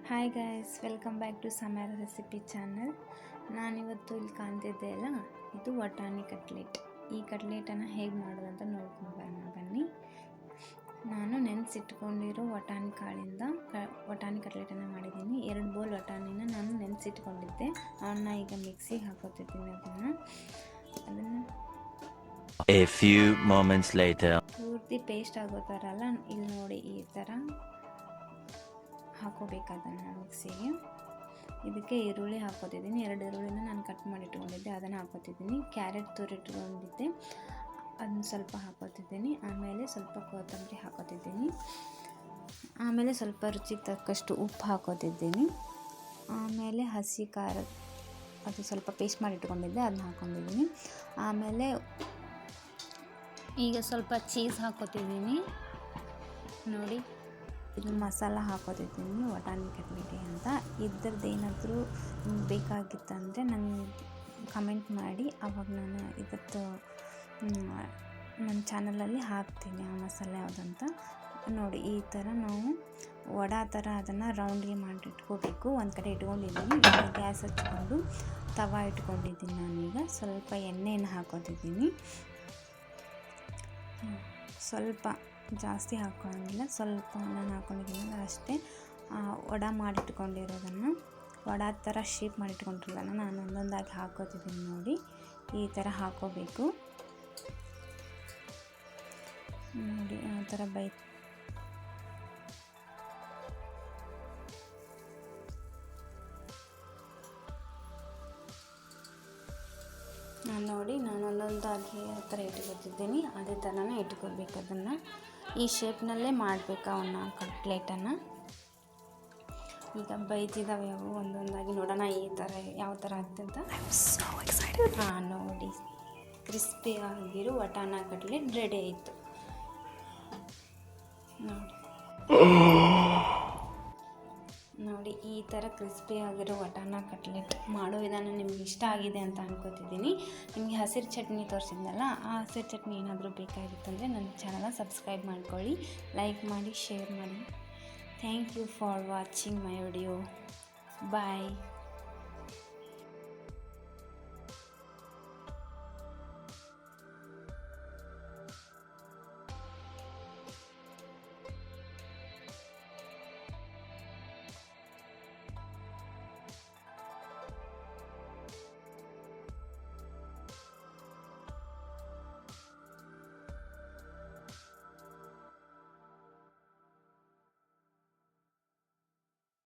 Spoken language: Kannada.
Hi guys, welcome back to Samara recipe channel. ನಾನಿವತ್ತು ಇಲ್ಲಿ ಕಾಣ್ತಿದ್ದೆ ಅಲ್ಲ, ಇದು ವಟಾಣಿ ಕಟ್ಲೆಟ್. ಈ ಕಟ್ಲೆಟನ್ನು ಹೇಗೆ ಮಾಡೋದು ಅಂತ ನೋಡ್ಕೊಂಡು ಬರೋಣ ಬನ್ನಿ. ನಾನು ನೆನೆಸಿಟ್ಕೊಂಡಿರೋ ವಟಾಣಿ ಕಾಳಿಂದ ವಟಾಣಿ ಕಟ್ಲೆಟನ್ನು ಮಾಡಿದ್ದೀನಿ. 2 ಬೌಲ್ ವಟಾಣಿನ ನಾನು ನೆನೆಸಿಟ್ಕೊಂಡಿದ್ದೆ. ಅವನ್ನ ಈಗ ಮಿಕ್ಸಿಗೆ ಹಾಕೋತಿದ್ದೀನಿ. ಅದನ್ನು A few moments later. ಪೂರ್ತಿ ಪೇಸ್ಟ್ ಆಗೋ ಥರ ಅಲ್ಲ, ಇಲ್ಲಿ ನೋಡಿ ಈ ಥರ ಹಾಕೋಬೇಕದನ್ನು ಮಿಕ್ಸಿಗೆ. ಇದಕ್ಕೆ ಈರುಳ್ಳಿ ಹಾಕೋತಿದ್ದೀನಿ. 2 ಈರುಳ್ಳಿನ ನಾನು ಕಟ್ ಮಾಡಿ ಇಟ್ಕೊಂಡಿದ್ದೆ, ಅದನ್ನು ಹಾಕೋತಿದ್ದೀನಿ. ಕ್ಯಾರೆಟ್ ತುರಿಟ್ಕೊಂಡಿದ್ದೆ, ಅದನ್ನ ಸ್ವಲ್ಪ ಹಾಕೋತಿದ್ದೀನಿ. ಆಮೇಲೆ ಸ್ವಲ್ಪ ಕೊತ್ತಂಬರಿ ಹಾಕೋತಿದ್ದೀನಿ. ಆಮೇಲೆ ಸ್ವಲ್ಪ ರುಚಿಗೆ ತಕ್ಕಷ್ಟು ಉಪ್ಪು ಹಾಕೋತಿದ್ದೀನಿ. ಆಮೇಲೆ ಹಸಿ ಖಾರ, ಅದು ಸ್ವಲ್ಪ ಪೇಸ್ಟ್ ಮಾಡಿ ಇಟ್ಕೊಂಡಿದ್ದೆ, ಅದನ್ನ ಹಾಕೊಂಡಿದ್ದೀನಿ. ಆಮೇಲೆ ಈಗ ಸ್ವಲ್ಪ ಚೀಸ್ ಹಾಕೋತಿದ್ದೀನಿ. ನೋಡಿ, ಇದು ಮಸಾಲ ಹಾಕೋತಿದ್ದೀನಿ ವಟಾಣಿ ಕಟ್ಲೆಟ್ಗೆ ಅಂತ. ಇದ್ರದ್ದು ಏನಾದರೂ ಬೇಕಾಗಿತ್ತಂದರೆ ನನಗೆ ಕಮೆಂಟ್ ಮಾಡಿ, ಆವಾಗ ನಾನು ಇದತ್ತು ನನ್ನ ಚಾನಲಲ್ಲಿ ಹಾಕ್ತೀನಿ ಆ ಮಸಾಲೆ ಯಾವುದಂತ. ನೋಡಿ, ಈ ಥರ ನಾವು ವಡಾ ಥರ ಅದನ್ನು ರೌಂಡ್ಗೆ ಮಾಡಿ ಇಟ್ಕೋಬೇಕು. ಒಂದು ಕಡೆ ಇಟ್ಕೊಂಡಿದ್ದೀನಿ. ಗ್ಯಾಸ್ ಹಚ್ಕೊಂಡು ತವಾ ಇಟ್ಕೊಂಡಿದ್ದೀನಿ. ನಾನೀಗ ಸ್ವಲ್ಪ ಎಣ್ಣೆಯನ್ನು ಹಾಕೋತಿದ್ದೀನಿ. ಸ್ವಲ್ಪ ಜಾಸ್ತಿ ಹಾಕೋಂಗಿಲ್ಲ, ಸ್ವಲ್ಪ ನಾನು ಹಾಕೊಂಡಿದ್ದೀನಿ ಅಷ್ಟೇ. ವಡಾ ಮಾಡಿಟ್ಕೊಂಡಿರೋದನ್ನು, ವಡಾ ಥರ ಶೇಪ್ ಮಾಡಿಟ್ಕೊಂಡಿರೋದನ್ನು ನಾನು ಒಂದೊಂದಾಗಿ ಹಾಕೋತಿದ್ದೀನಿ. ನೋಡಿ, ಈ ಥರ ಹಾಕೋಬೇಕು. ನೋಡಿ, ಆ ಥರ ನೋಡಿ, ನಾನು ಒಂದೊಂದಾಗಿ ಆ ಥರ ಇಟ್ಕೊತಿದ್ದೀನಿ. ಅದೇ ಥರನೇ ಇಟ್ಕೋಬೇಕು. ಅದನ್ನು ಈ ಶೇಪ್ನಲ್ಲೇ ಮಾಡಬೇಕು ಅವನ್ನ ಕಟ್ಲೆಟನ್ನು. ಈಗ ಬೈತಿದ್ದಾವೆ ಅವು, ಒಂದೊಂದಾಗಿ ನೋಡೋಣ ಈ ಥರ ಯಾವ ಥರ ಆಗ್ತಂತ. ನೋಡಿ, ಕ್ರಿಸ್ಪಿ ಆಗಿರೋ ವಟಾಣ ಕಟ್ಲೆಟ್ ರೆಡಿ ಆಯಿತು. ನೋಡಿ, ಈ ಥರ ಕ್ರಿಸ್ಪಿ ಆಗಿರೋ ವಟಾಣ ಕಟ್ಲೆಟ್ ಮಾಡೋ ವಿಧಾನ ನಿಮ್ಗೆ ಇಷ್ಟ ಆಗಿದೆ ಅಂತ ಅನ್ಕೋತಿದ್ದೀನಿ. ನಿಮಗೆ ಹಸಿರು ಚಟ್ನಿ ತೋರಿಸಿದ್ನಲ್ಲ, ಆ ಹಸಿರು ಚಟ್ನಿ ಏನಾದರೂ ಬೇಕಾಗಿತ್ತಂದರೆ ನನ್ನ ಚಾನಲ್ನ ಸಬ್ಸ್ಕ್ರೈಬ್ ಮಾಡ್ಕೊಳ್ಳಿ, ಲೈಕ್ ಮಾಡಿ, ಶೇರ್ ಮಾಡಿ. Thank you for watching my video. Bye.